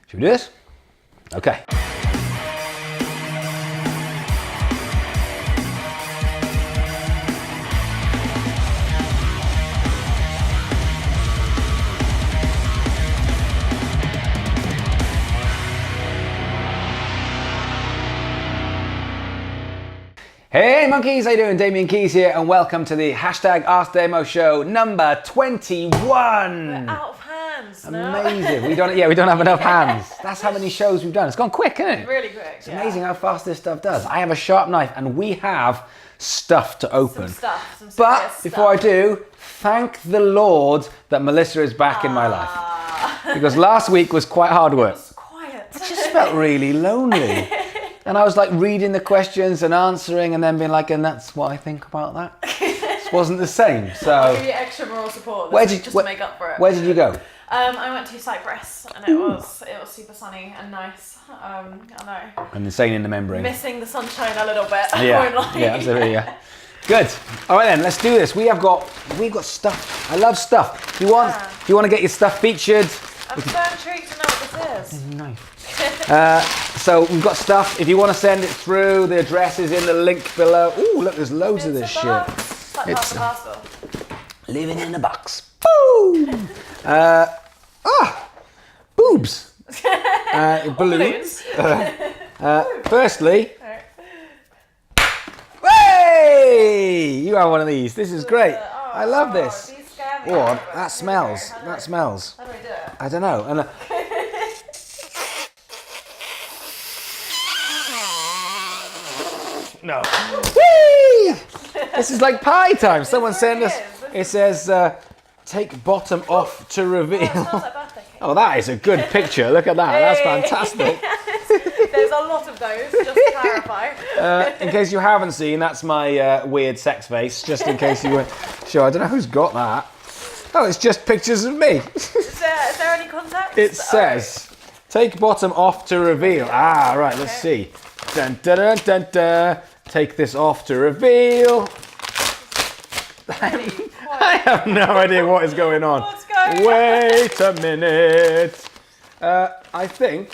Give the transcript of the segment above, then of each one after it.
Should we do this? Okay. Hey monkeys, how you doing? Damian Keys here and welcome to the hashtag Ask Damo show number 21. We're out of hands now. Amazing. We don't have enough hands. That's how many shows we've done. It's gone quick, isn't it? Really quick. It's amazing how fast this stuff does. I have a sharp knife and we have stuff to open. Some but before I do, thank the Lord that Melissa is back in my life. Because last week was quite hard work. It was quiet. I just felt really lonely. And I was like reading the questions and answering and then being like, and that's what I think about that. It wasn't the same. So I'll give you extra moral support just to make up for it. Where did you go? I went to Cyprus and it was super sunny and nice. I know. And insane in the membrane. Missing the sunshine a little bit. Yeah, absolutely, yeah. Good. All right then, let's do this. We've got stuff. I love stuff. Do you want to get your stuff featured? I'm so intrigued to know what this is. Nice. So we've got stuff. If you want to send it through, the address is in the link below. Ooh, look, there's loads of this shit. It's like living in a box. Boom. Boobs. Balloons. Firstly, hey, you have one of these. This is great. I love this. Oh, that smells. That smells. How do I do it? I don't know. And no. Whee! This is like pie time. Someone sent us. It says, "Take bottom off to reveal." Oh, it smells like birthday cake. Oh, that is a good picture. Look at that. That's fantastic. There's a lot of those, just to clarify. In case you haven't seen, that's my weird sex face. Just in case you weren't sure. I don't know who's got that. Oh, it's just pictures of me. Is there any context? It says, "Take bottom off to reveal." Ah, right. Let's see. Dun, dun, dun, dun, dun. Take this off to reveal. I have no idea what is going on. What's going on? Wait a minute. I think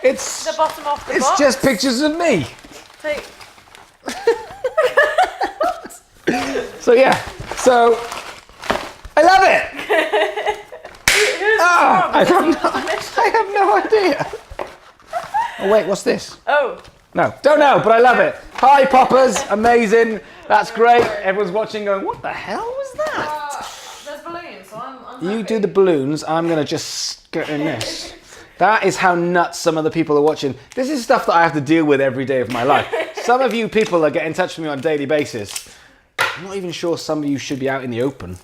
it's the bottom off the box. It's just pictures of me. So yeah. So I love it. I have no idea. Oh wait, what's this? Oh. No, don't know, but I love it. Hi Poppers, amazing. That's great. Everyone's watching going, what the hell was that? There's balloons, so I'm You happy. do the balloons, I'm going to just get in this. That is how nuts some of the people are watching. This is stuff that I have to deal with every day of my life. Some of you people that get in touch with me on a daily basis. I'm not even sure some of you should be out in the open.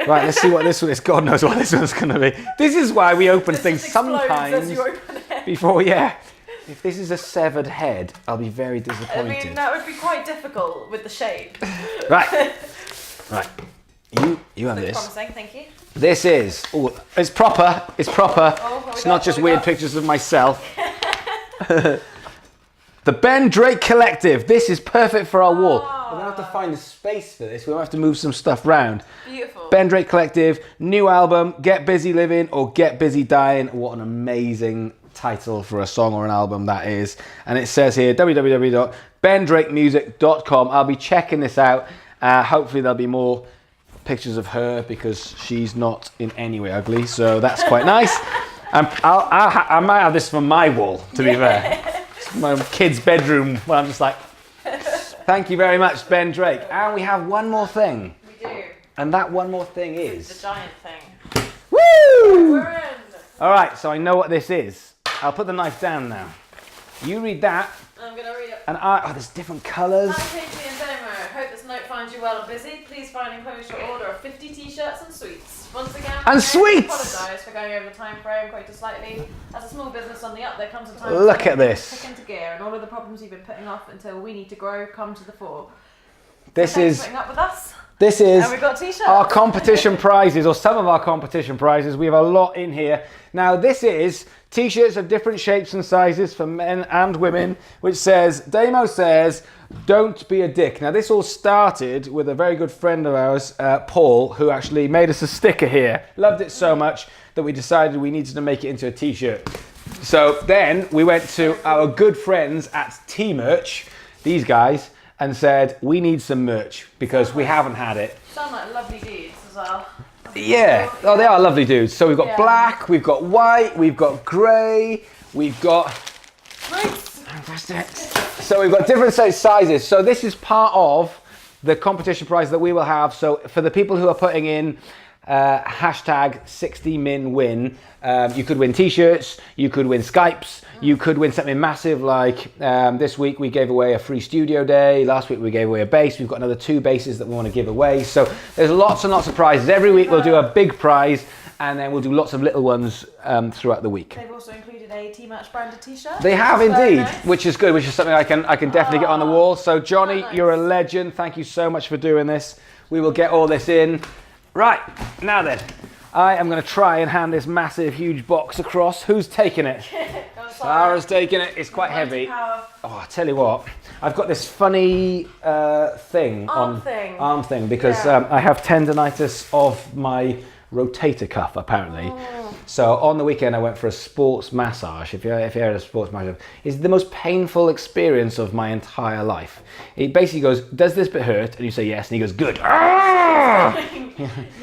Right, let's see what this one is. God knows what this one's going to be. This is why we open things sometimes as you open it. before, yeah. If this is a severed head, I'll be very disappointed. I mean, that would be quite difficult with the shape. Right. You have this. Promising, thank you. This is, it's proper. It's proper. It's not just weird got? pictures of myself. The Ben Drake Collective. This is perfect for our wall. We're going to have to find a space for this. We'll have to move some stuff around. Beautiful. Ben Drake Collective, new album, Get Busy Living or Get Busy Dying. What an amazing title for a song or an album that is. And it says here, www.bendrakemusic.com. I'll be checking this out. Hopefully there'll be more pictures of her because she's not in any way ugly. So that's quite nice. I might have this for my wall, to be fair. It's my kid's bedroom where I'm just like, thank you very much, Ben Drake. And we have one more thing. We do. And that one more thing is... The giant thing. Woo! We're in. All right, so I know what this is. I'll put the knife down now. You read that. I'm going to read it. And there's different colours. Hi, Katie and Damo. Hope this note finds you well and busy. Please find and enclose your order of 50 t-shirts and sweets. Once again, And sweets! apologise for going over the time frame quite slightly. As a small business on the up, there comes a time Look at this. kick into gear, and all of the problems you've been putting off until we need to grow come to the fore. This Thanks is for putting up with us. This is And we've got t-shirts. our competition prizes, or some of our competition prizes. We have a lot in here. Now, this is t-shirts of different shapes and sizes for men and women, which says, Damo says, don't be a dick. Now, this all started with a very good friend of ours, Paul, who actually made us a sticker here. Loved it so much that we decided we needed to make it into a t-shirt. So then we went to our good friends at T-Merch, these guys, and said, we need some merch because we haven't had it. Sound like lovely dudes as well. Yeah, oh, they are lovely dudes. So we've got black, we've got white, we've got grey, we've got... Nice. Fantastic. So we've got different sizes. So this is part of the competition prize that we will have. So for the people who are putting in hashtag 60minwin, you could win t-shirts, you could win Skypes, you could win something massive like this week we gave away a free studio day, last week we gave away a bass, we've got another 2 basses that we want to give away. So there's lots and lots of prizes. Every week we'll do a big prize and then we'll do lots of little ones throughout the week. They've also included a T-Merch branded t-shirt. They have indeed, nice. which is good, which is something I can definitely get on the wall. So Johnny, nice. You're a legend. Thank you so much for doing this. We will get all this in. Right, now then, I am going to try and hand this massive, huge box across. Who's taking it? Sarah's taking it. It's quite heavy. Oh, I tell you what, I've got this funny arm thing because I have tendonitis of my rotator cuff apparently. So on the weekend I went for a sports massage. If you heard of sports massage, it's the most painful experience of my entire life. It basically goes, does this bit hurt? And you say yes, and he goes, good. Yeah,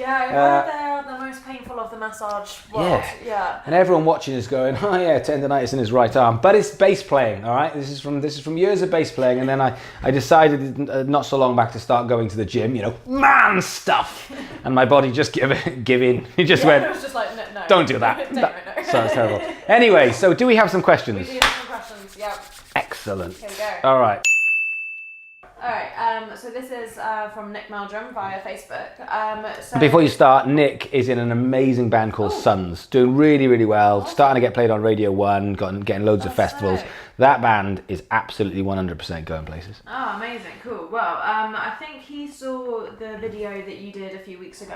I heard they're the most painful of the massage world. Yeah. And everyone watching is going, oh yeah, tendonitis in his right arm. But it's bass playing, all right? This is from years of bass playing, and then I decided not so long back to start going to the gym, you know, man stuff. And my body just give in. He just went, it was just like, no. Don't do that. No. Sounds terrible. Anyway, so do we have some questions? We do have some questions, yeah. Excellent. Here we go. All right. Alright, so this is from Nick Meldrum via Facebook. So Before you start, Nick is in an amazing band called Sons, doing really, really well, starting to get played on Radio 1, getting loads of festivals. Sick. That band is absolutely 100% going places. Oh, amazing, cool. Well, I think he saw the video that you did a few weeks ago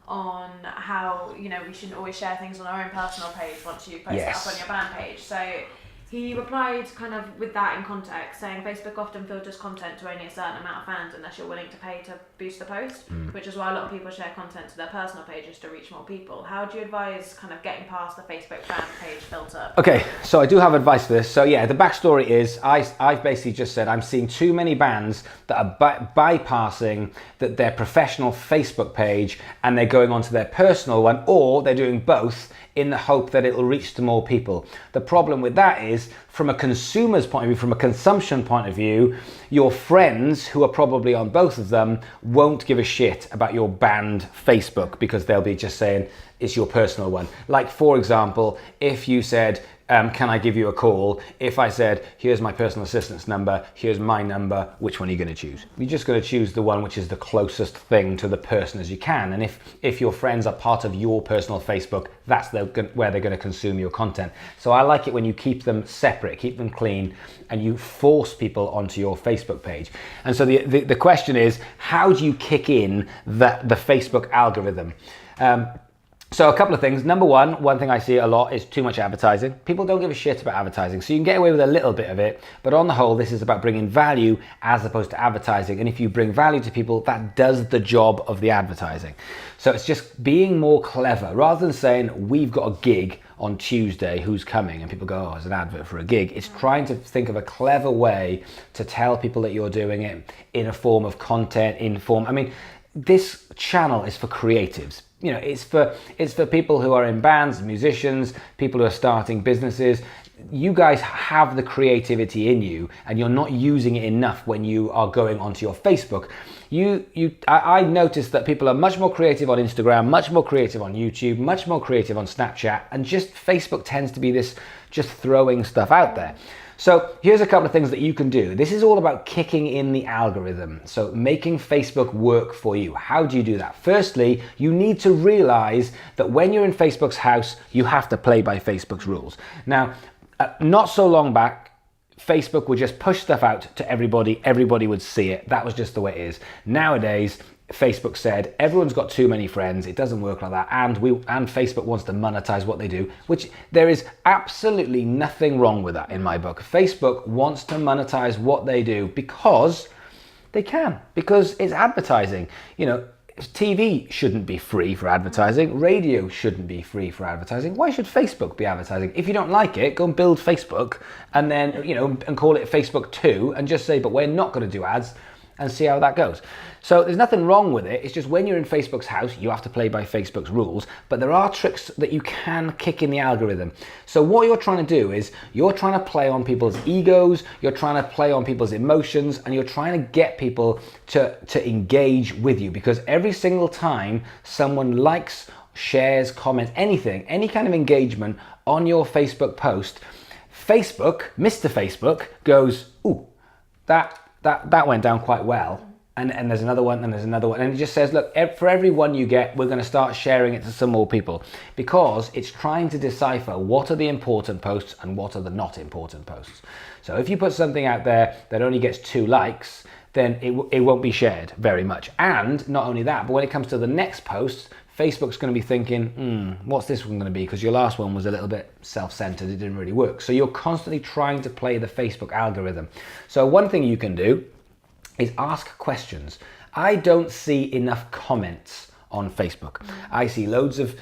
on how, you know, we shouldn't always share things on our own personal page once you post it up on your band page. So he replied kind of with that in context, saying Facebook often filters content to only a certain amount of fans unless you're willing to pay to boost the post, which is why a lot of people share content to their personal pages to reach more people. How do you advise kind of getting past the Facebook fan page filter? Okay, so I do have advice for this. So yeah, the backstory is I've basically just said I'm seeing too many bands that are bypassing their professional Facebook page and they're going onto their personal one, or they're doing both in the hope that it will reach to more people. The problem with that is, from a consumer's point of view, from a consumption point of view, your friends who are probably on both of them won't give a shit about your band Facebook because they'll be just saying it's your personal one. Like, for example, if you said, can I give you a call? If I said, here's my personal assistant's number, here's my number, which one are you going to choose? You're just going to choose the one which is the closest thing to the person as you can. And if your friends are part of your personal Facebook, that's where they're going to consume your content. So I like it when you keep them separate, keep them clean, and you force people onto your Facebook page. And so the question is, how do you kick in the Facebook algorithm? So a couple of things. Number one thing I see a lot is too much advertising. People don't give a shit about advertising, so you can get away with a little bit of it, but on the whole, this is about bringing value as opposed to advertising. And if you bring value to people, that does the job of the advertising. So it's just being more clever. Rather than saying, we've got a gig on Tuesday, who's coming? And people go, oh, it's an advert for a gig. It's trying to think of a clever way to tell people that you're doing it in a form of content, I mean, this channel is for creatives. You know, it's for people who are in bands, musicians, people who are starting businesses. You guys have the creativity in you, and you're not using it enough when you are going onto your Facebook. I noticed that people are much more creative on Instagram, much more creative on YouTube, much more creative on Snapchat, and just Facebook tends to be this just throwing stuff out there. So here's a couple of things that you can do. This is all about kicking in the algorithm. So making Facebook work for you. How do you do that? Firstly, you need to realize that when you're in Facebook's house, you have to play by Facebook's rules. Now, not so long back, Facebook would just push stuff out to everybody. Everybody would see it. That was just the way it is. Nowadays, Facebook said everyone's got too many friends. It doesn't work like that, and Facebook wants to monetize what they do, which there is absolutely nothing wrong with that in my book. Facebook wants to monetize what they do because they can, because it's advertising. You know, TV shouldn't be free for advertising. Radio shouldn't be free for advertising. Why should Facebook be advertising? If you don't like it, go and build Facebook, and then, you know, and call it Facebook 2, and just say, but we're not going to do ads, and see how that goes. So there's nothing wrong with it. It's just when you're in Facebook's house, you have to play by Facebook's rules, but there are tricks that you can kick in the algorithm. So what you're trying to do is you're trying to play on people's egos, you're trying to play on people's emotions, and you're trying to get people to engage with you, because every single time someone likes, shares, comments, anything, any kind of engagement on your Facebook post, Facebook, Mr. Facebook, goes, ooh, that went down quite well, and there's another one, and there's another one, and it just says, look, for every one you get, we're going to start sharing it to some more people, because it's trying to decipher what are the important posts and what are the not important posts. So if you put something out there that only gets 2 likes, then it won't be shared very much. And not only that, but when it comes to the next post, Facebook's going to be thinking, what's this one going to be? Because your last one was a little bit self-centered, it didn't really work. So you're constantly trying to play the Facebook algorithm. So one thing you can do is ask questions. I don't see enough comments on Facebook. I see loads of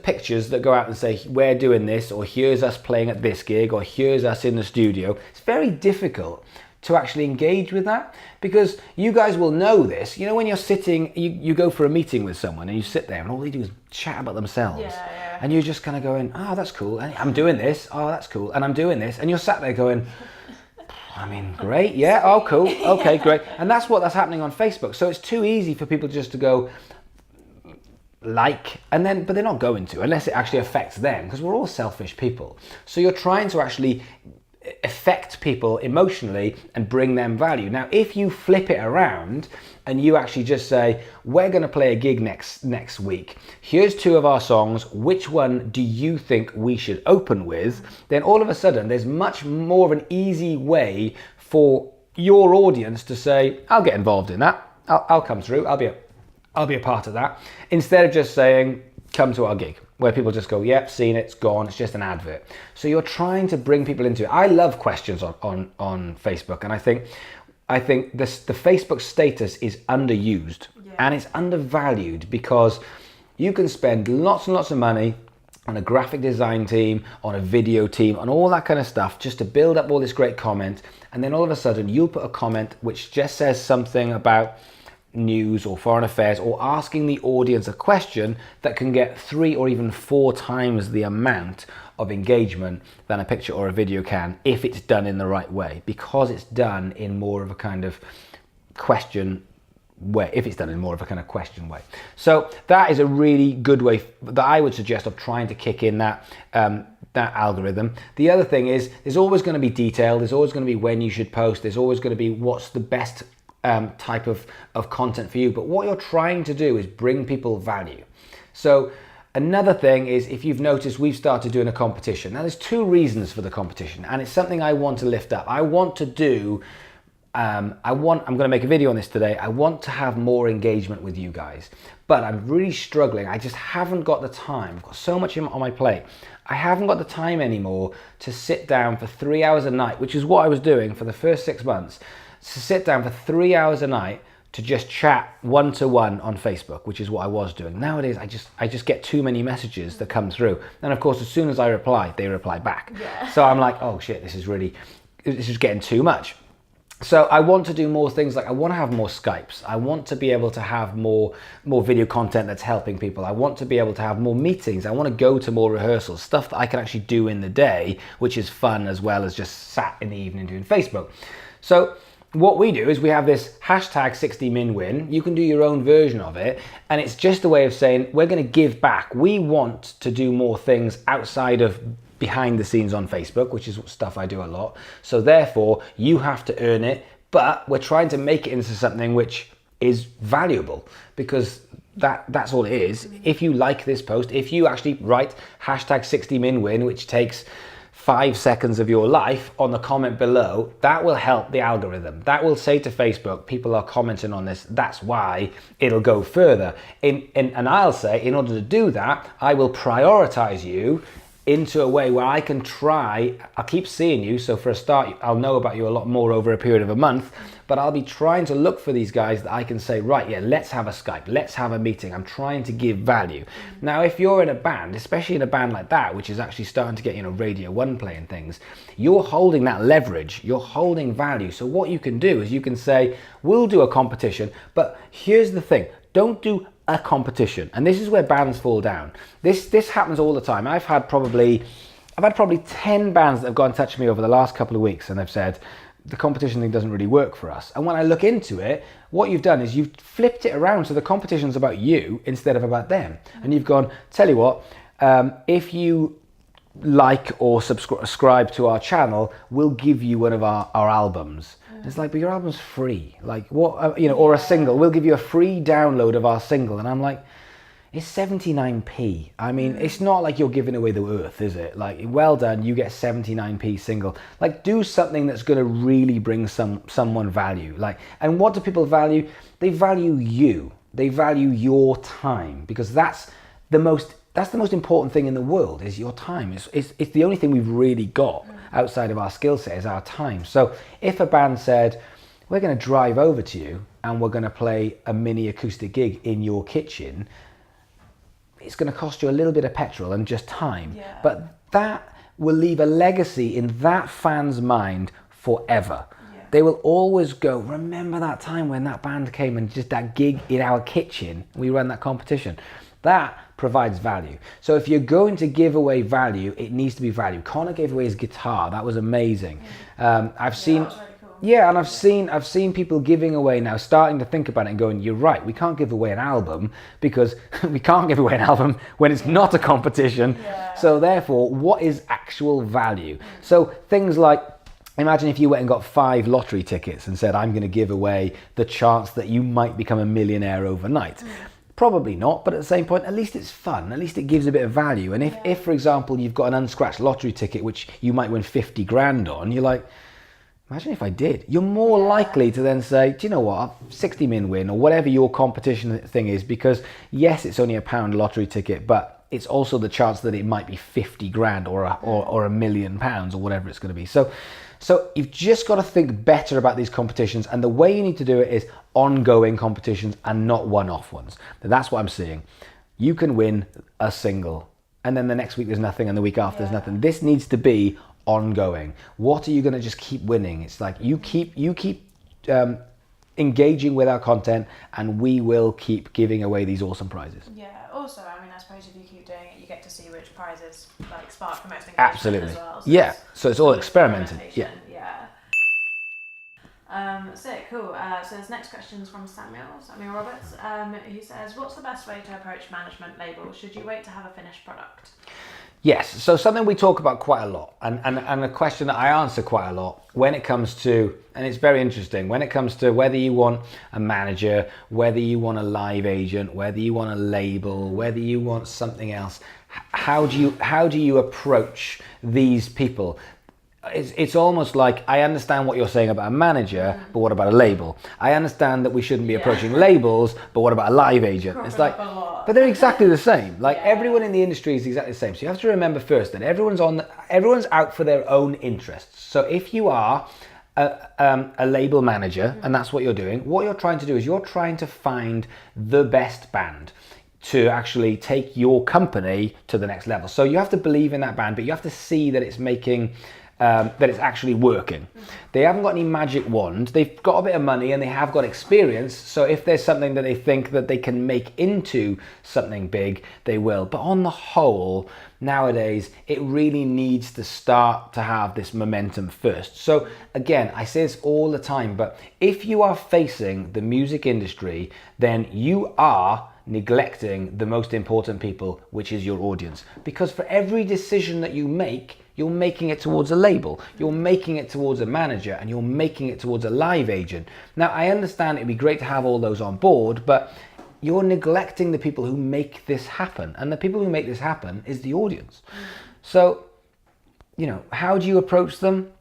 pictures that go out and say, we're doing this, or here's us playing at this gig, or here's us in the studio. It's very difficult to actually engage with that, because you guys will know this. You know, when you're sitting, you go for a meeting with someone and you sit there and all they do is chat about themselves. Yeah. And you're just kind of going, oh, that's cool. And I'm doing this. Oh, that's cool. And I'm doing this. And you're sat there going, I mean, great. Yeah. Oh, cool. Okay, great. And that's happening on Facebook. So it's too easy for people just to go like, and then, but they're not going to, unless it actually affects them, because we're all selfish people. So you're trying to actually affect people emotionally and bring them value. Now, if you flip it around and you actually just say, we're going to play a gig next week, here's 2 of our songs, which one do you think we should open with? Then all of a sudden there's much more of an easy way for your audience to say, I'll get involved in that, I'll come through, I'll be a part of that, instead of just saying, come to our gig, where people just go, yep, seen it, it's gone, it's just an advert. So you're trying to bring people into it. I love questions on Facebook, and I think the Facebook status is underused, and it's undervalued, because you can spend lots and lots of money on a graphic design team, on a video team, on all that kind of stuff, just to build up all this great comment, and then all of a sudden you'll put a comment which just says something about news or foreign affairs, or asking the audience a question that can get 3 or even 4 times the amount of engagement than a picture or a video can, if it's done in the right way, because it's done in more of a kind of question way, So that is a really good way that I would suggest of trying to kick in that algorithm. The other thing is, there's always going to be detail, there's always going to be when you should post, there's always going to be what's the best type of content for you, but what you're trying to do is bring people value. So another thing is, if you've noticed, we've started doing a competition. Now there's 2 reasons for the competition, and it's something I want to lift up. I want to do, I'm going to make a video on this today. I want to have more engagement with you guys, but I'm really struggling. I just haven't got the time. I've got so much on my plate. I haven't got the time anymore to sit down for 3 hours a night, which is what I was doing for the first 6 months. To sit down for 3 hours a night to just chat one-to-one on Facebook, which is what I was doing. Nowadays, I just get too many messages that come through. And of course, as soon as I reply, they reply back. Yeah. So I'm like, oh shit, this is getting too much. So I want to do more things, like I want to have more Skypes. I want to be able to have more video content that's helping people. I want to be able to have more meetings. I want to go to more rehearsals, stuff that I can actually do in the day, which is fun, as well as just sat in the evening doing Facebook. So what we do is we have this hashtag 60minwin. You can do your own version of it, and it's just a way of saying we're going to give back. We want to do more things outside of behind the scenes on Facebook, which is stuff I do a lot. So therefore, you have to earn it, but we're trying to make it into something which is valuable, because that's all it is. If you like this post, if you actually write hashtag 60minwin, which takes 5 seconds of your life on the comment below, that will help the algorithm. That will say to Facebook, people are commenting on this, that's why it'll go further. And I'll say, in order to do that, I will prioritize you into a way where I can try, I'll keep seeing you, so for a start, I'll know about you a lot more over a period of a month, but I'll be trying to look for these guys that I can say, right, yeah, let's have a Skype, let's have a meeting. I'm trying to give value. Now, if you're in a band, especially in a band like that, which is actually starting to get, Radio 1 playing things, you're holding that leverage, you're holding value. So what you can do is you can say, we'll do a competition, but here's the thing, don't do a competition. And this is where bands fall down. This happens all the time. I've had probably 10 bands that have got in touch with me over the last couple of weeks and they've said, the competition thing doesn't really work for us. And when I look into it, what you've done is you've flipped it around so the competition's about you instead of about them. And you've gone, tell you what, if you like or subscribe to our channel, we'll give you one of our albums. It's like, but your album's free. Like what, or a single. We'll give you a free download of our single. And I'm like, it's 79p. I mean, it's not like you're giving away the earth, is it? Like, well done, you get 79p single. Like, do something that's going to really bring someone value. Like, and what do people value? They value you. They value your time, because that's the most important thing in the world, is your time. It's the only thing we've really got outside of our skill set is our time. So if a band said, we're going to drive over to you and we're going to play a mini acoustic gig in your kitchen, it's going to cost you a little bit of petrol and just time. Yeah. But that will leave a legacy in that fan's mind forever. Yeah. They will always go, remember that time when that band came and just that gig in our kitchen, we ran that competition. That provides value. So if you're going to give away value, it needs to be value. Connor gave away his guitar. That was amazing. I've seen... That was really cool. Yeah, and I've seen people giving away now, starting to think about it and going, you're right, we can't give away an album because we can't give away an album when it's not a competition. Yeah. So therefore, what is actual value? So things like, imagine if you went and got 5 lottery tickets and said, I'm going to give away the chance that you might become a millionaire overnight. Probably not, but at the same point, at least it's fun. At least it gives a bit of value. And if for example, you've got an unscratched lottery ticket, which you might win 50 grand on, you're like, imagine if I did. You're more likely to then say, do you know what, 60 min win or whatever your competition thing is, because yes, it's only £1 lottery ticket, but it's also the chance that it might be 50 grand or £1 million or whatever it's going to be. So you've just got to think better about these competitions, and the way you need to do it is ongoing competitions and not one-off ones. That's what I'm seeing. You can win a single and then the next week there's nothing and the week after there's nothing. This needs to be ongoing. What are you going to just keep winning? It's like you keep engaging with our content and we will keep giving away these awesome prizes. Yeah, also, I mean, I suppose if you keep doing it, you get to see which prizes spark the most engagement. Absolutely. As well. So yeah, so it's all experimented. Yeah. Sick, cool. So this next question is from Samuel Roberts, who says, what's the best way to approach management labels? Should you wait to have a finished product? Yes, so something we talk about quite a lot, and a question that I answer quite a lot when it comes to, and it's very interesting, when it comes to whether you want a manager, whether you want a live agent, whether you want a label, whether you want something else, how do you approach these people? It's almost like, I understand what you're saying about a manager, but what about a label? I understand that we shouldn't be approaching labels, but what about a live agent? It's like, but they're exactly the same. Like everyone in the industry is exactly the same. So you have to remember first that everyone's out for their own interests. So if you are a label manager and that's what you're doing, what you're trying to do is you're trying to find the best band to actually take your company to the next level. So you have to believe in that band, but you have to see that it's making that it's actually working. They haven't got any magic wand. They've got a bit of money and they have got experience. So if there's something that they think that they can make into something big, they will. But on the whole, nowadays, it really needs to start to have this momentum first. So again, I say this all the time, but if you are facing the music industry, then you are neglecting the most important people, which is your audience. Because for every decision that you make, you're making it towards a label, you're making it towards a manager, and you're making it towards a live agent. Now, I understand it'd be great to have all those on board, but you're neglecting the people who make this happen. And the people who make this happen is the audience. So you know, how do you approach them?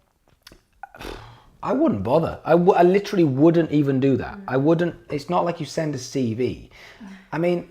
I wouldn't bother. I literally wouldn't even do that. I wouldn't. It's not like you send a CV. I mean,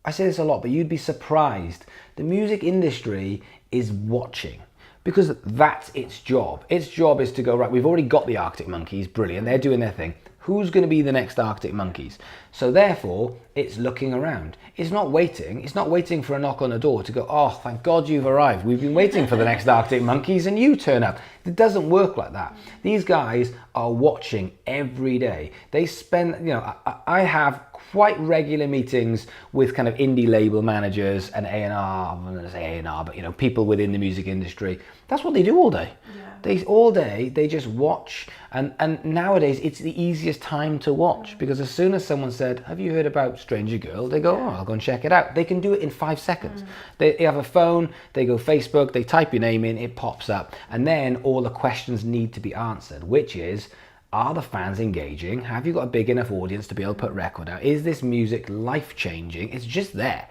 I say this a lot, but you'd be surprised. The music industry is watching, because that's its job. Its job is to go, right, we've already got the Arctic Monkeys, brilliant, they're doing their thing. Who's going to be the next Arctic Monkeys? So therefore, it's looking around. It's not waiting for a knock on the door to go, oh, thank God you've arrived. We've been waiting for the next Arctic Monkeys and you turn up. It doesn't work like that. These guys are watching every day. They spend, you know, I have quite regular meetings with kind of indie label managers and A&R, I'm going to say A&R, but you know, people within the music industry. That's what they do all day. All day they just watch, and nowadays it's the easiest time to watch, because as soon as someone said, have you heard about Stranger Girl, they go, oh, I'll go and check it out. They can do it in 5 seconds. They have a phone, they go Facebook, they type your name in, it pops up, and then all the questions need to be answered, which is, are the fans engaging? Have you got a big enough audience to be able to put a record out? Is this music life-changing? It's just there.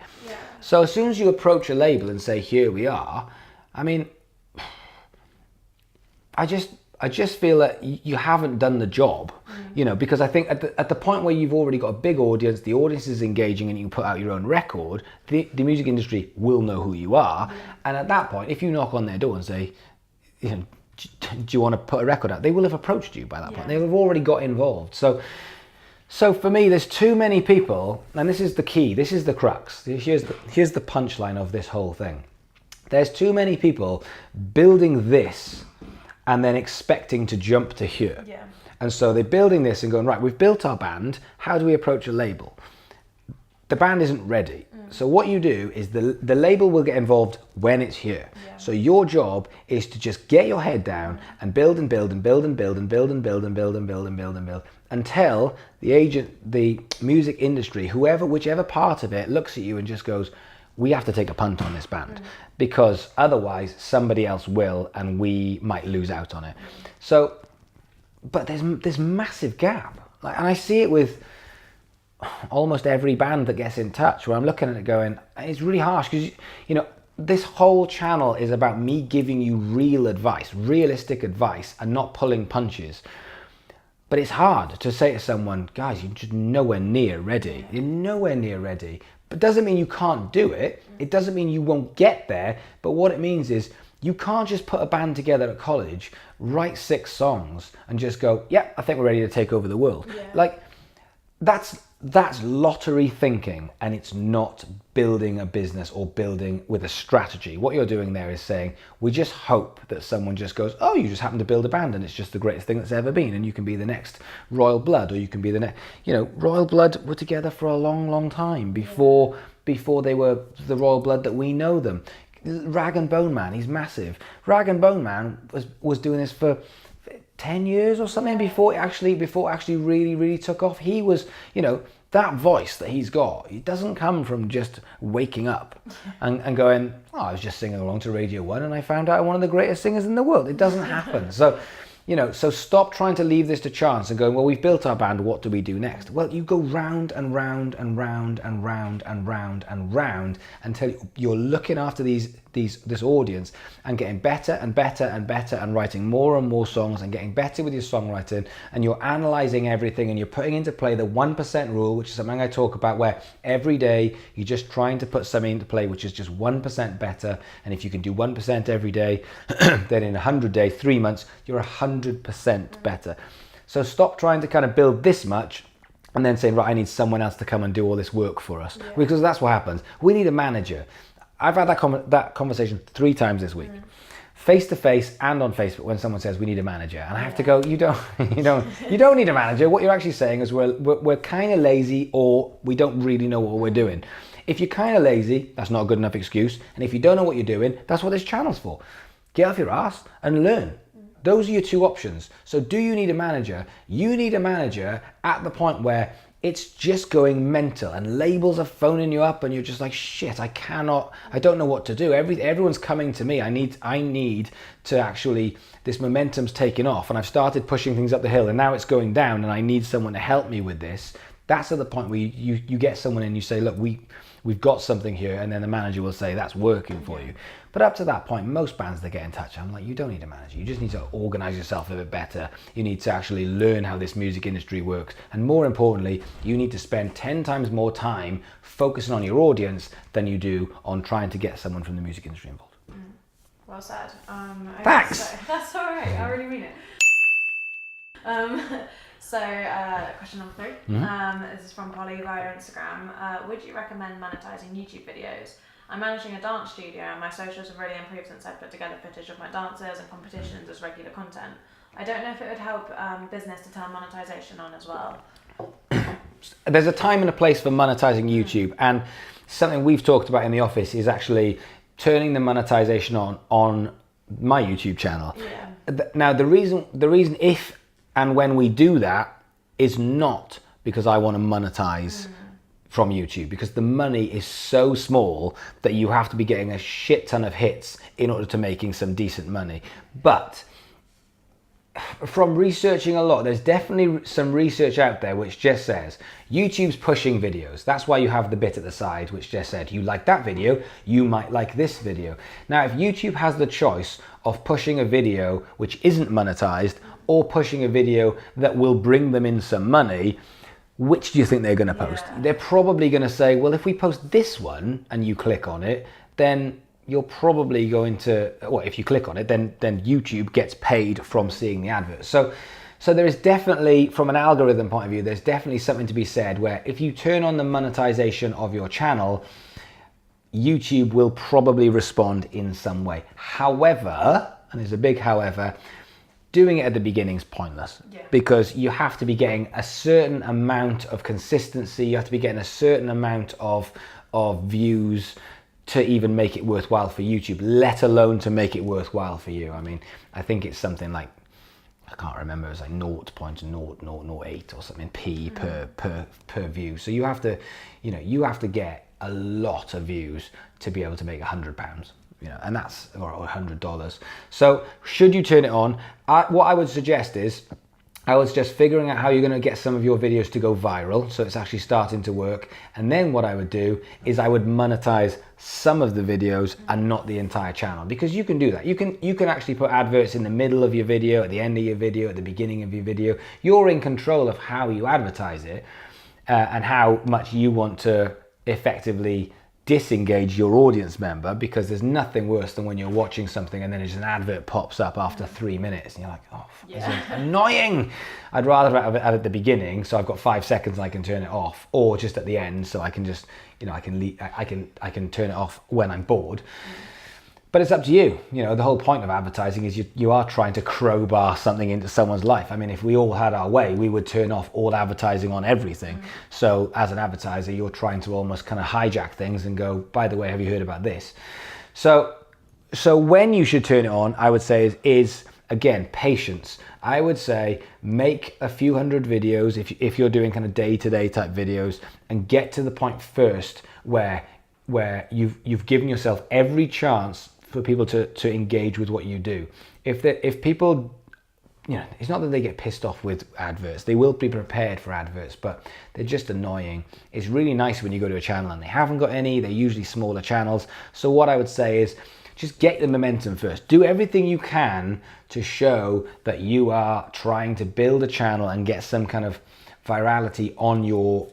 So as soon as you approach a label and say, here we are, I mean, I just feel that you haven't done the job, you know, because I think at the point where you've already got a big audience, the audience is engaging, and you can put out your own record, the music industry will know who you are. And at that point, if you knock on their door and say, you know, do you want to put a record out? They will have approached you by that point. They will have already got involved. So for me, there's too many people, and this is the key, this is the crux. Here's the punchline of this whole thing. There's too many people building this and then expecting to jump to here. And so they're building this and going, right, we've built our band, how do we approach a label? The band isn't ready. So what you do is the label will get involved when it's here. So your job is to just get your head down and build and build and build and build and build and build and build and build and build and build until the agent, the music industry, whichever part of it looks at you and just goes, we have to take a punt on this band, because otherwise somebody else will and we might lose out on it. So, but there's massive gap. Like, and I see it with almost every band that gets in touch, where I'm looking at it going, it's really harsh, because you know, this whole channel is about me giving you real advice, realistic advice, and not pulling punches. But it's hard to say to someone, guys, you're just nowhere near ready. You're nowhere near ready. But doesn't mean you can't do it. It doesn't mean you won't get there. But what it means is you can't just put a band together at college, write 6 songs and just go, yeah, I think we're ready to take over the world. Like, that's lottery thinking, and it's not building a business or building with a strategy. What you're doing there is saying, we just hope that someone just goes, oh, you just happen to build a band and it's just the greatest thing that's ever been, and you can be the next Royal Blood, or you can be the next, you know, Royal Blood were together for a long, long time before they were the Royal Blood that we know them. Rag and Bone Man, he's massive. Rag and Bone Man was doing this for 10 years or something before it actually really, really took off. He was, you know, that voice that he's got, it doesn't come from just waking up and going, oh, I was just singing along to Radio 1 and I found out I'm one of the greatest singers in the world. It doesn't happen. So, you know, so stop trying to leave this to chance and going, well, we've built our band, what do we do next? Well, you go round and round and round and round and round and round until you're looking after this audience and getting better and better and better and writing more and more songs and getting better with your songwriting, and you're analysing everything and you're putting into play the 1% rule, which is something I talk about, where every day you're just trying to put something into play which is just 1% better, and if you can do 1% every day, then in 100 days, 3 months, you're 100% better. So stop trying to kind of build this much and then saying, right, I need someone else to come and do all this work for us, because that's what happens. We need a manager. I've had that conversation 3 times this week, face to face and on Facebook, when someone says we need a manager, and I have to go, you don't need a manager. What you're actually saying is we're kind of lazy, or we don't really know what we're doing. If you're kind of lazy, that's not a good enough excuse, and if you don't know what you're doing, that's what this channel's for. Get off your ass and learn. Those are your 2 options. So do you need a manager? You need a manager at the point where it's just going mental and labels are phoning you up and you're just like, shit, I don't know what to do. Everyone's coming to me. I need to actually, this momentum's taken off and I've started pushing things up the hill and now it's going down and I need someone to help me with this. That's at the point where you get someone and you say, look, we've got something here, and then the manager will say that's working for you. But up to that point, most bands that get in touch, I'm like, you don't need a manager. You just need to organize yourself a bit better. You need to actually learn how this music industry works. And more importantly, you need to spend 10 times more time focusing on your audience than you do on trying to get someone from the music industry involved. Well said. Thanks. That's all right. I really mean it. So, question number 3. This is from Polly via Instagram. Would you recommend monetizing YouTube videos? I'm managing a dance studio and my socials have really improved since I put together footage of my dances and competitions as regular content. I don't know if it would help business to turn monetization on as well. There's a time and a place for monetizing YouTube, and something we've talked about in the office is actually turning the monetization on my YouTube channel. Yeah. Now, the reason if and when we do that is not because I want to monetize from YouTube, because the money is so small that you have to be getting a shit ton of hits in order to making some decent money. But from researching a lot, there's definitely some research out there which just says YouTube's pushing videos. That's why you have the bit at the side which just said, you like that video, you might like this video. Now, if YouTube has the choice of pushing a video which isn't monetized or pushing a video that will bring them in some money, which do you think they're going to post? Yeah. They're probably going to say, well, if we post this one and you click on it, then you're probably going to, well, if you click on it, then YouTube gets paid from seeing the advert. So there is definitely, from an algorithm point of view, there's definitely something to be said where if you turn on the monetization of your channel, YouTube will probably respond in some way. However, and there's a big however, doing it at the beginning is pointless, because you have to be getting a certain amount of consistency, you have to be getting a certain amount of views to even make it worthwhile for YouTube, let alone to make it worthwhile for you. I mean, I think it's something like, I can't remember, it was like 0.0008 or something P per view. So you have to, you have to get a lot of views to be able to make £100. And that's, or $100. So should you turn it on, what I would suggest is, I was just figuring out how you're going to get some of your videos to go viral, so it's actually starting to work. And then what I would do is I would monetize some of the videos and not the entire channel, because you can do that. You can actually put adverts in the middle of your video, at the end of your video, at the beginning of your video. You're in control of how you advertise it and how much you want to effectively disengage your audience member, because there's nothing worse than when you're watching something and then just an advert pops up after 3 minutes and you're like, oh, this is annoying. I'd rather have it at the beginning, so I've got 5 seconds and I can turn it off, or just at the end, so I can just, I can turn it off when I'm bored. But it's up to you. The whole point of advertising is you are trying to crowbar something into someone's life. I mean, if we all had our way, we would turn off all advertising on everything. So as an advertiser, you're trying to almost kind of hijack things and go, by the way, have you heard about this? So when you should turn it on, I would say is again, patience. I would say make a few hundred videos if you're doing kind of day-to-day type videos, and get to the point first where you've given yourself every chance for people to engage with what you do. If people, it's not that they get pissed off with adverts. They will be prepared for adverts, but they're just annoying. It's really nice when you go to a channel and they haven't got any. They're usually smaller channels. So what I would say is just get the momentum first. Do everything you can to show that you are trying to build a channel and get some kind of virality on your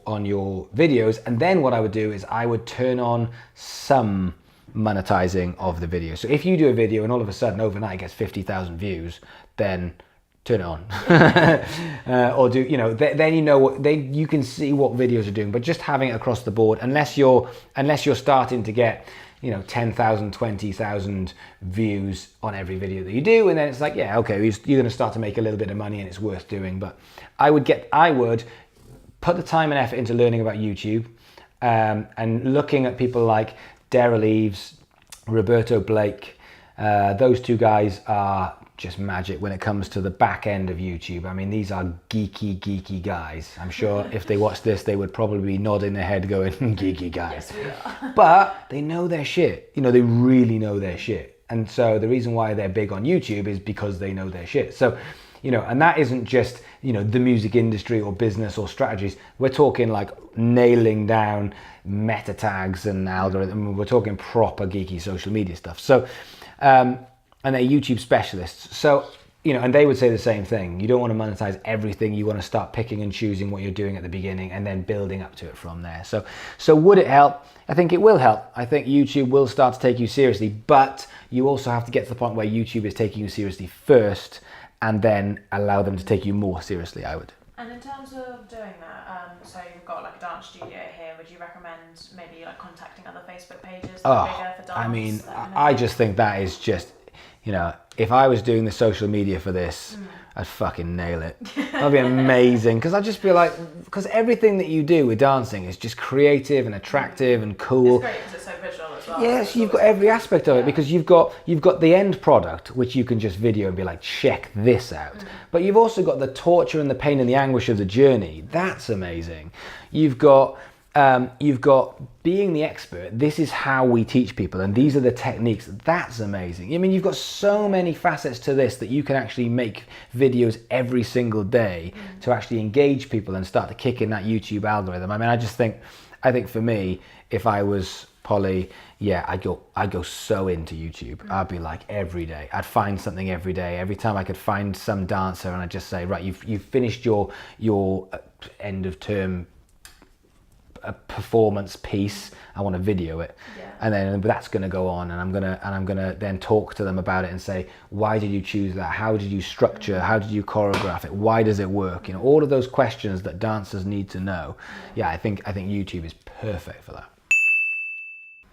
videos. And then what I would do is I would turn on some monetizing of the video. So if you do a video and all of a sudden overnight it gets 50,000 views, then turn it on. Or do, then you can see what videos are doing. But just having it across the board, unless you're starting to get 10,000, 20,000 views on every video that you do, and then it's like, yeah, okay, you're going to start to make a little bit of money and it's worth doing. But I would put the time and effort into learning about YouTube, and looking at people like Daryl Eves, Roberto Blake. Those two guys are just magic when it comes to the back end of YouTube. I mean, these are geeky guys. I'm sure if they watch this, they would probably be nodding their head going, geeky guys. Yes, we are. But they know their shit. They really know their shit. And so the reason why they're big on YouTube is because they know their shit. So and that isn't just, the music industry or business or strategies. We're talking like nailing down meta tags and algorithm. We're talking proper geeky social media stuff. So, and they're YouTube specialists. So, and they would say the same thing. You don't want to monetize everything. You want to start picking and choosing what you're doing at the beginning and then building up to it from there. So would it help? I think it will help. I think YouTube will start to take you seriously, but you also have to get to the point where YouTube is taking you seriously first and then allow them to take you more seriously, I would. And in terms of doing that, so you've got like a dance studio here, would you recommend maybe like contacting other Facebook pages that are bigger for dance? I mean, I just think that is just, if I was doing the social media for this, I'd fucking nail it. That'd be amazing. Because I'd just be like, because everything that you do with dancing is just creative and attractive and cool. It's great because it's so visual as well. Yes, you've got every aspect of it because you've got the end product, which you can just video and be like, check this out. But you've also got the torture and the pain and the anguish of the journey. That's amazing. You've got being the expert. This is how we teach people, and these are the techniques. That's amazing. I mean, you've got so many facets to this that you can actually make videos every single day to actually engage people and start to kick in that YouTube algorithm. I mean, I think for me, if I was Polly, I'd go so into YouTube. I'd be like every day. I'd find something every day. Every time I could find some dancer, and I'd just say, right, you've finished your end of term a performance piece. I want to video it, and then that's going to go on, and I'm gonna then talk to them about it and say, why did you choose that? How did you structure? How did you choreograph it? Why does it work? All of those questions that dancers need to know. I think YouTube is perfect for that.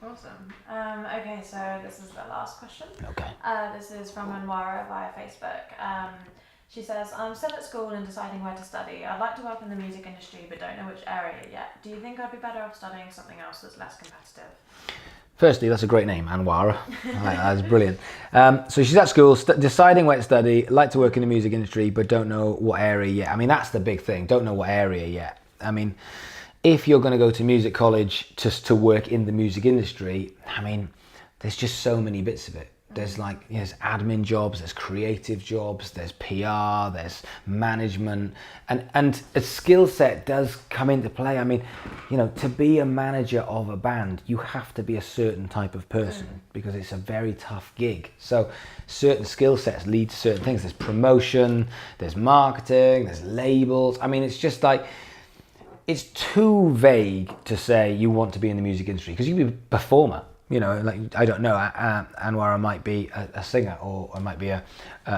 Awesome. Okay, so this is the last question. Okay. This is from Anwara via Facebook. She says, I'm still at school and deciding where to study. I'd like to work in the music industry, but don't know which area yet. Do you think I'd be better off studying something else that's less competitive? Firstly, that's a great name, Anwara. That's brilliant. So she's at school, deciding where to study, like to work in the music industry, but don't know what area yet. I mean, that's the big thing. Don't know what area yet. I mean, if you're going to go to music college just to work in the music industry, I mean, there's just so many bits of it. There's there's admin jobs, there's creative jobs, there's PR, there's management, and a skill set does come into play. I mean, to be a manager of a band, you have to be a certain type of person because it's a very tough gig. So certain skill sets lead to certain things. There's promotion, there's marketing, there's labels. I mean, it's just it's too vague to say you want to be in the music industry because you can be a performer. I don't know, Anwara might be a singer or might be a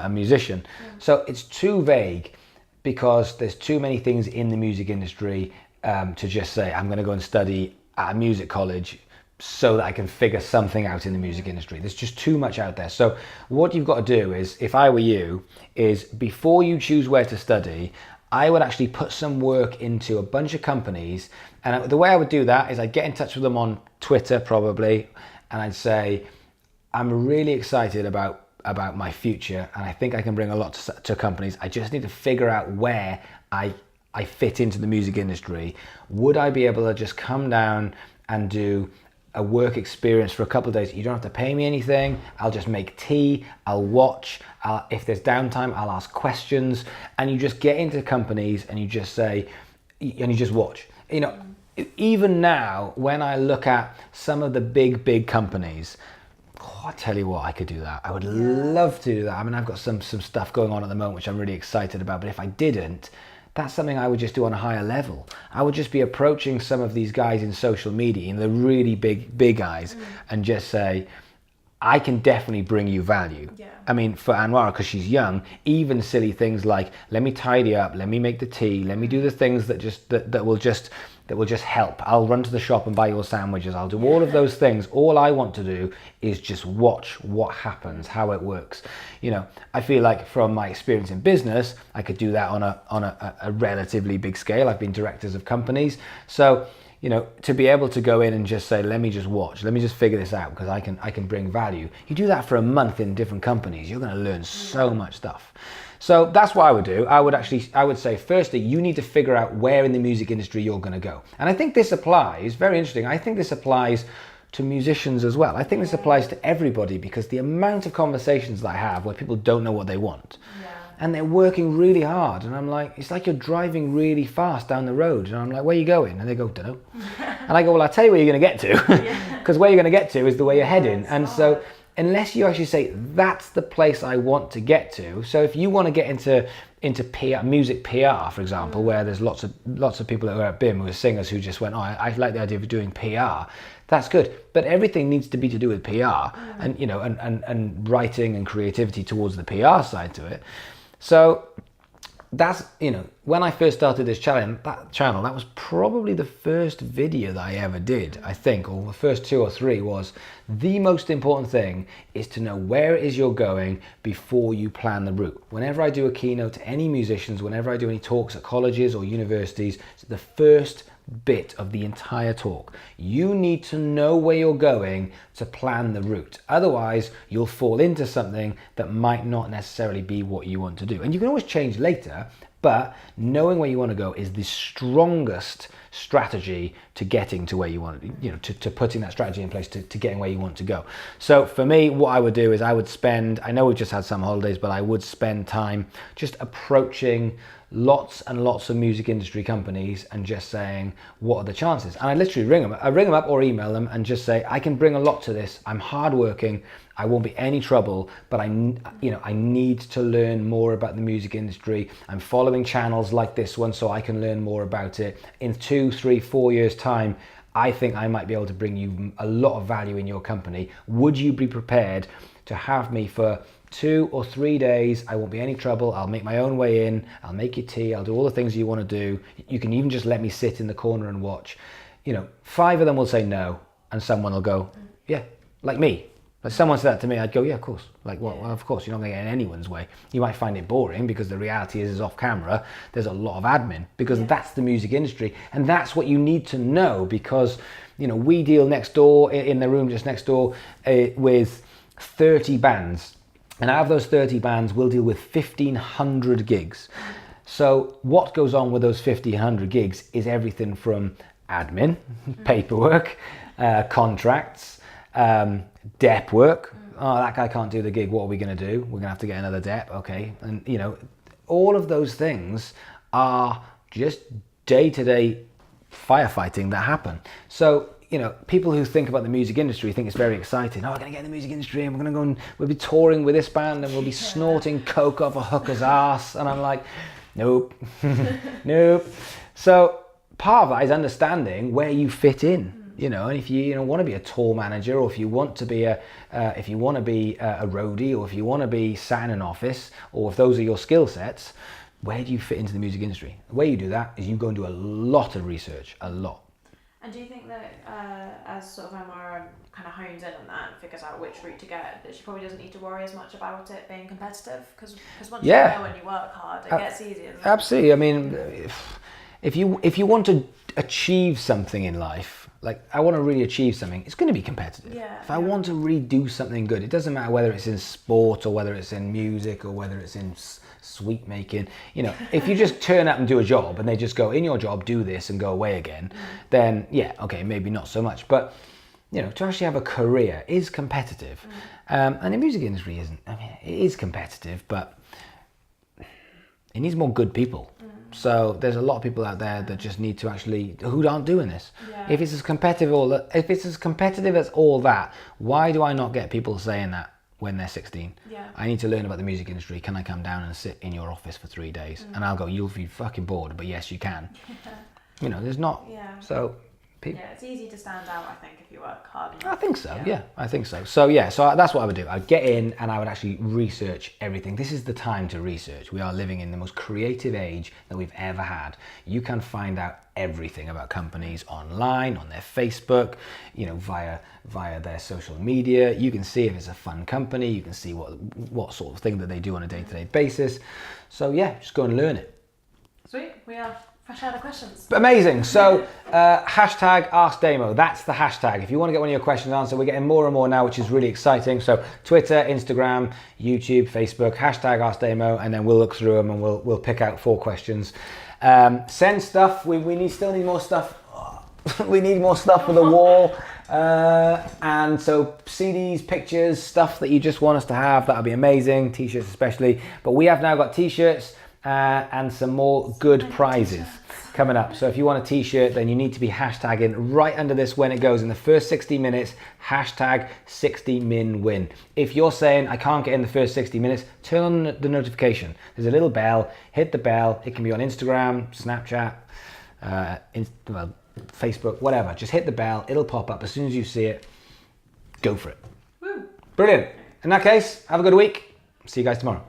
musician. So it's too vague because there's too many things in the music industry to just say, I'm going to go and study at a music college so that I can figure something out in the music industry. There's just too much out there. So what you've got to do is, if I were you, is before you choose where to study, I would actually put some work into a bunch of companies. And the way I would do that is I'd get in touch with them on Twitter probably, and I'd say, I'm really excited about my future, and I think I can bring a lot to companies. I just need to figure out where I fit into the music industry. Would I be able to just come down and do a work experience for a couple of days? You don't have to pay me anything. I'll just make tea, I'll watch, if there's downtime, I'll ask questions, and you just get into companies and you just say, and you just watch. Even now, when I look at some of the big companies, I tell you what, I could do that. I would love to do that. I mean, I've got some stuff going on at the moment, which I'm really excited about, but if I didn't, that's something I would just do on a higher level. I would just be approaching some of these guys in social media, the really big guys, and just say, I can definitely bring you value. I mean, for Anwara, because she's young, even silly things like, let me tidy up, let me make the tea, let me do the things that will just help. I'll run to the shop and buy your sandwiches. I'll do all of those things. All I want to do is just watch what happens, how it works. I feel like from my experience in business, I could do that on a relatively big scale. I've been directors of companies. So, to be able to go in and just say, let me just watch, let me just figure this out because I can bring value. You do that for a month in different companies, you're going to learn so much stuff. So that's what I would do. I would say, firstly, you need to figure out where in the music industry you're going to go. And I think this applies, very interesting, I think this applies to musicians as well. I think this applies to everybody because the amount of conversations that I have where people don't know what they want. and they're working really hard, and I'm like, it's like you're driving really fast down the road, and I'm like, where are you going? And they go, dunno. And I go, well, I'll tell you where you're going to get to, because where you're going to get to is the way you're heading. And so unless you actually say, that's the place I want to get to. So if you want to get into PR, music PR, for example, where there's lots of people that were at BIM who are singers who just went, oh, I like the idea of doing PR. That's good, but everything needs to be to do with PR, and and writing and creativity towards the PR side to it. So that's, when I first started this channel, that was probably the first video that I ever did, I think, or the first 2 or 3 was, the most important thing is to know where it is you're going before you plan the route. Whenever I do a keynote to any musicians, whenever I do any talks at colleges or universities, the first bit of the entire talk, you need to know where you're going to plan the route. Otherwise, you'll fall into something that might not necessarily be what you want to do. And you can always change later, but knowing where you want to go is the strongest strategy to getting to where you want to, to putting that strategy in place to getting where you want to go. So for me, what I would do is I know we've just had some holidays, but I would spend time just approaching lots and lots of music industry companies and just saying, what are the chances? And I literally ring them up or email them and just say, I can bring a lot to this. I'm hardworking. I won't be any trouble, but I need to learn more about the music industry. I'm following channels like this one so I can learn more about it. In 2, 3, 4 years time, I think I might be able to bring you a lot of value in your company. Would you be prepared to have me for 2 or 3 days? I won't be any trouble. I'll make my own way in. I'll make you tea. I'll do all the things you want to do. You can even just let me sit in the corner and watch. 5 of them will say no, and someone will go, yeah, like me. If someone said that to me, I'd go, yeah, of course. Like, well, of course, you're not going to get in anyone's way. You might find it boring because the reality is off camera, there's a lot of admin because that's the music industry. And that's what you need to know because, we deal next door, in the room just next door, with 30 bands. And out of those 30 bands, we'll deal with 1,500 gigs. So what goes on with those 1,500 gigs is everything from admin, paperwork, contracts, dep work. Oh, that guy can't do the gig. What are we going to do? We're going to have to get another dep. Okay. And, all of those things are just day-to-day firefighting that happen. So, people who think about the music industry think it's very exciting. Oh, we're going to get in the music industry and we're going to go and we'll be touring with this band and we'll be snorting coke off a hooker's ass. And I'm like, nope, nope. So part of that is understanding where you fit in. And if you want to be a tour manager, or if you want to be a roadie, or if you want to be sat in an office, or if those are your skill sets, where do you fit into the music industry? The way you do that is you go and do a lot of research, a lot. And do you think that as sort of Emma kind of hones in on that and figures out which route to get, that she probably doesn't need to worry as much about it being competitive? Because once you know and you work hard, it gets easier. Absolutely. I mean, if you want to achieve something in life, like I want to really achieve something, it's going to be competitive. If I want to really do something good, it doesn't matter whether it's in sport or whether it's in music or whether it's in sweet making. If you just turn up and do a job and they just go, in your job, do this and go away again, then okay, maybe not so much. But to actually have a career is competitive. And the music industry isn't. I mean, it is competitive, but it needs more good people. So there's a lot of people out there that just need to who aren't doing this. If it's as competitive as all that, why do I not get people saying that when they're 16? I need to learn about the music industry. Can I come down and sit in your office for 3 days? And I'll go, you'll be fucking bored, but yes, you can. There's not. So it's easy to stand out, I think, if you work hard enough. I think so. I think so. So that's what I would do. I'd get in and I would actually research everything. This is the time to research. We are living in the most creative age that we've ever had. You can find out everything about companies online, on their Facebook, via their social media. You can see if it's a fun company. You can see what sort of thing that they do on a day-to-day basis. So just go and learn it. Sweet. We are fresh out of questions. Amazing. So hashtag Ask Damo. That's the hashtag. If you want to get one of your questions answered, we're getting more and more now, which is really exciting. So Twitter, Instagram, YouTube, Facebook, hashtag Ask Damo, and then we'll look through them and we'll pick out 4 questions. Send stuff. We still need more stuff. We need more stuff for the wall. And so CDs, pictures, stuff that you just want us to have, that would be amazing. T-shirts especially. But we have now got T-shirts and some more good prizes coming up. So if you want a T-shirt, then you need to be hashtagging right under this when it goes in the first 60 minutes, hashtag 60minwin. If you're saying I can't get in the first 60 minutes, turn on the notification. There's a little bell, hit the bell. It can be on Instagram, Snapchat, Facebook, whatever. Just hit the bell, it'll pop up as soon as you see it. Go for it. Woo. Brilliant. In that case, have a good week. See you guys tomorrow.